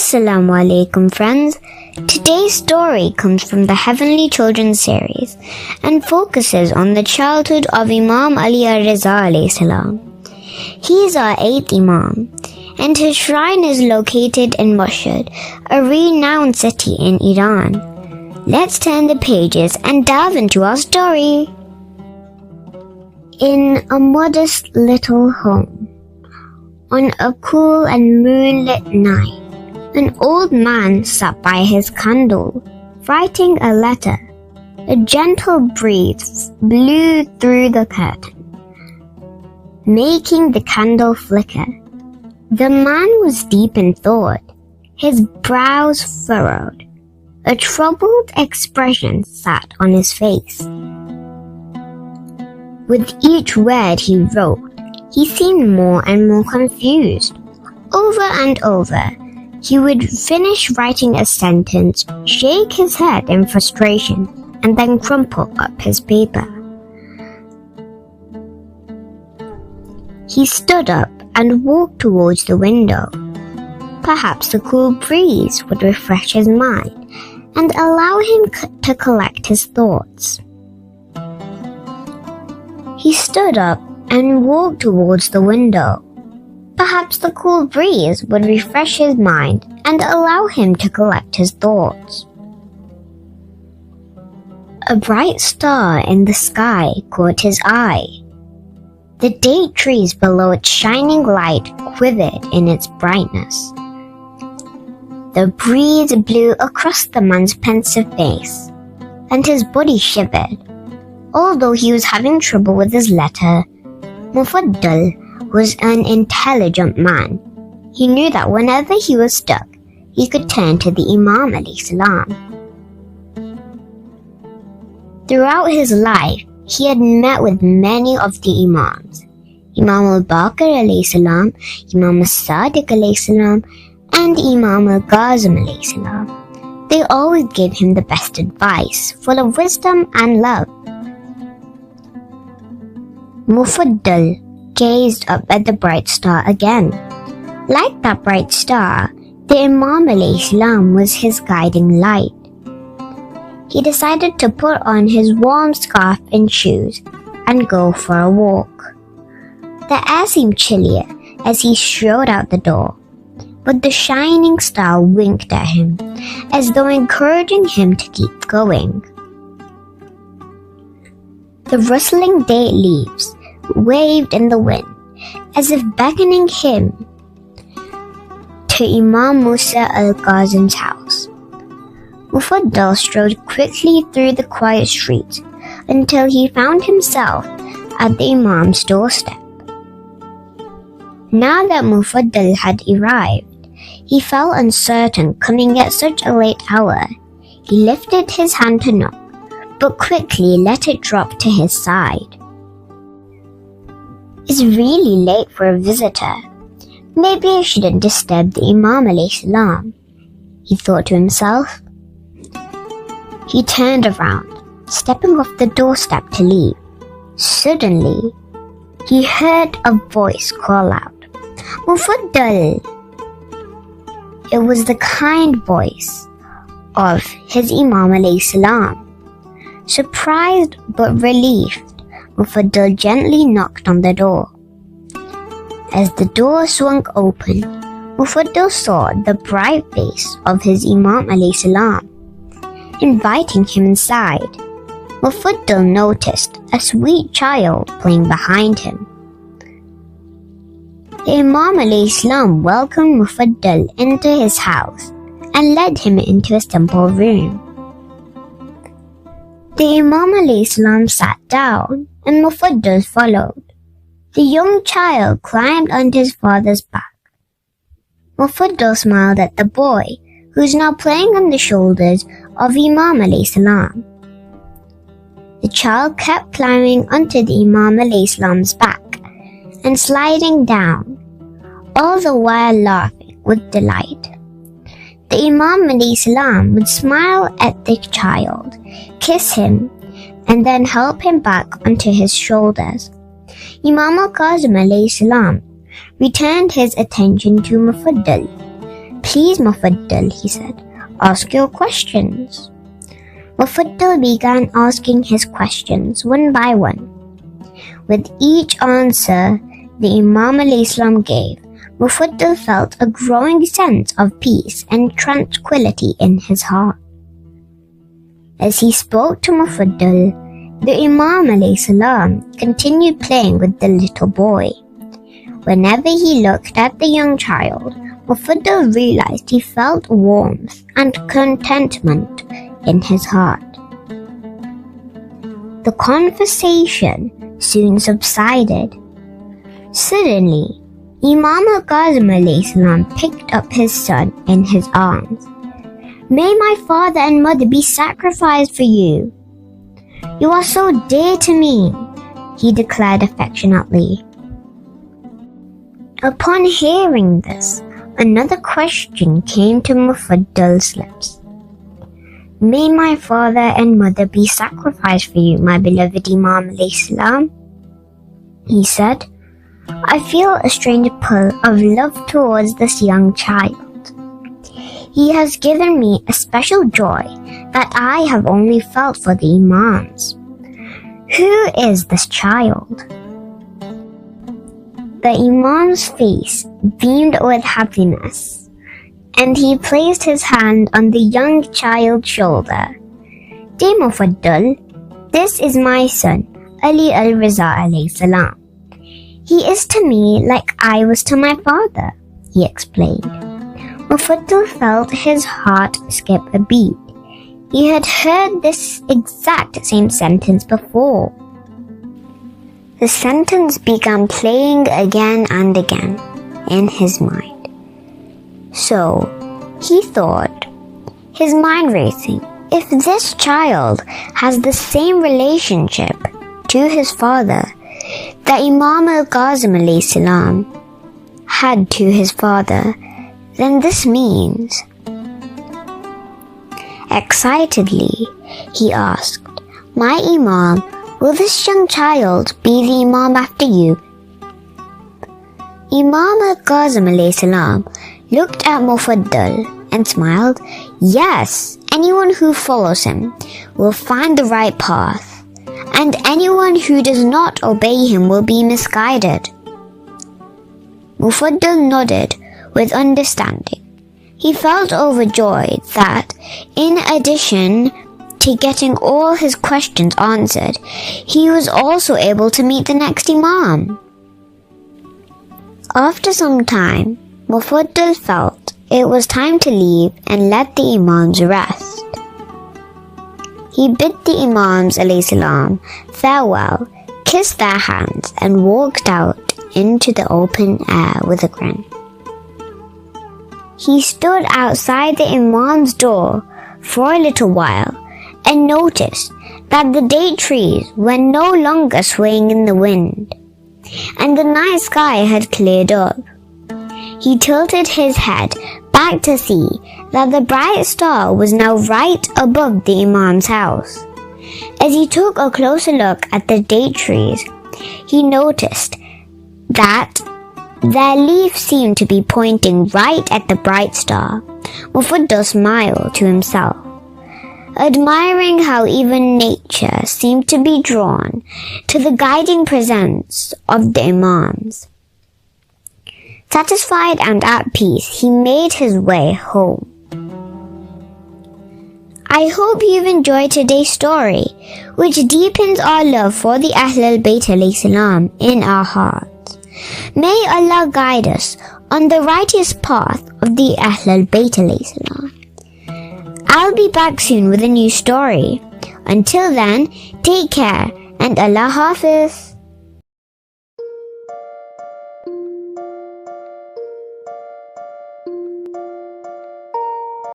Assalamu alaikum friends. Today's story comes from the Heavenly Children series and focuses on the childhood of Imam Ali ar-Riḍā alayhi salam. He is our 8th Imam and his shrine is located in Mashhad, a renowned city in Iran. Let's turn the pages and dive into our story. In a modest little home, on a cool and moonlit night, an old man sat by his candle, writing a letter. A gentle breeze blew through the curtain, making the candle flicker. The man was deep in thought, his brows furrowed. A troubled expression sat on his face. With each word he wrote, he seemed more and more confused. Over and over, he would finish writing a sentence, shake his head in frustration, and then crumple up his paper. He stood up and walked towards the window. Perhaps the cool breeze would refresh his mind and allow him to collect his thoughts. He stood up and walked towards the window. Perhaps the cool breeze would refresh his mind and allow him to collect his thoughts. A bright star in the sky caught his eye. The date trees below its shining light quivered in its brightness. The breeze blew across the man's pensive face, and his body shivered. Although he was having trouble with his letter, Mufaddal was an intelligent man. He knew that whenever he was stuck, he could turn to the Imam alayhi salam. Throughout his life, he had met with many of the Imams. Imam al-Baqir alayhi salam, Imam al-Sadiq alayhi salam, and Imam al-Qasim alayhi salam. They always gave him the best advice, full of wisdom and love. Mufaddal gazed up at the bright star again. Like that bright star, the Imam alayhi salam was his guiding light. He decided to put on his warm scarf and shoes and go for a walk. The air seemed chillier as he strode out the door, but the shining star winked at him, as though encouraging him to keep going. The rustling date leaves waved in the wind, as if beckoning him to Imam Musa al-Qasim's house. Mufaddal strode quickly through the quiet streets until he found himself at the Imam's doorstep. Now that Mufaddal had arrived, he felt uncertain coming at such a late hour. He lifted his hand to knock, but quickly let it drop to his side. It's really late for a visitor. Maybe I shouldn't disturb the Imam alayhi salam, he thought to himself. He turned around, stepping off the doorstep to leave. Suddenly, he heard a voice call out, "Mufaddal!" It was the kind voice of his Imam alayhi salam. Surprised but relieved, Mufaddal gently knocked on the door. As the door swung open, Mufaddal saw the bright face of his Imam alayhi salam, inviting him inside. Mufaddal noticed a sweet child playing behind him. The Imam alayhi salam welcomed Mufaddal into his house and led him into a simple room. The Imam alayhi salam sat down and Mufaddal followed. The young child climbed onto his father's back. Mufaddal smiled at the boy, who was now playing on the shoulders of Imam alayhi salam. The child kept climbing onto the Imam alayhi salam's back and sliding down, all the while laughing with delight. The Imam alayhi salam would smile at the child, kiss him, and then help him back onto his shoulders. Imam al-Qasim alayhi salam returned his attention to Mufaddal. Please, Mufaddal, he said, ask your questions. Mufaddal began asking his questions one by one. With each answer the Imam ﷺ gave, Mufaddal felt a growing sense of peace and tranquility in his heart. As he spoke to Mufaddal, the Imam ﷺ continued playing with the little boy. Whenever he looked at the young child, Mufaddal realized he felt warmth and contentment in his heart. The conversation soon subsided. Suddenly, Imam al-Qasim ﷺ picked up his son in his arms. May my father and mother be sacrificed for you. You are so dear to me, he declared affectionately. Upon hearing this, another question came to Mufaddal's lips. May my father and mother be sacrificed for you, my beloved Imam ﷺ, he said. I feel a strange pull of love towards this young child. He has given me a special joy that I have only felt for the Imams. Who is this child? The Imam's face beamed with happiness, and he placed his hand on the young child's shoulder. Dear Mufaddal, this is my son, Ali ar-Riḍā alayhi salam. He is to me like I was to my father, he explained. Mufaddal felt his heart skip a beat. He had heard this exact same sentence before. The sentence began playing again and again in his mind. So, he thought, his mind racing, if this child has the same relationship to his father that Imam al-Qasim ﷺ had to his father, then this means... Excitedly, he asked, My Imam, will this young child be the Imam after you? Imam al-Qasim ﷺ looked at Mufaddal and smiled. Yes, anyone who follows him will find the right path, and anyone who does not obey him will be misguided. Mufaddal nodded with understanding. He felt overjoyed that, in addition to getting all his questions answered, he was also able to meet the next Imam. After some time, Mufaddal felt it was time to leave and let the Imams rest. He bid the Imams ﷺ farewell, kissed their hands, and walked out into the open air with a grin. He stood outside the Imam's door for a little while and noticed that the date trees were no longer swaying in the wind, and the night sky had cleared up. He tilted his head back to see that the bright star was now right above the Imam's house. As he took a closer look at the date trees, he noticed that their leaves seemed to be pointing right at the bright star. Mufaddal smiled to himself, admiring how even nature seemed to be drawn to the guiding presence of the Imams. Satisfied and at peace, he made his way home. I hope you've enjoyed today's story, which deepens our love for the Ahlul Bayt alayhi salam in our hearts. May Allah guide us on the righteous path of the Ahlul Bayt alayhi salam. I'll be back soon with a new story. Until then, take care and Allah Hafiz.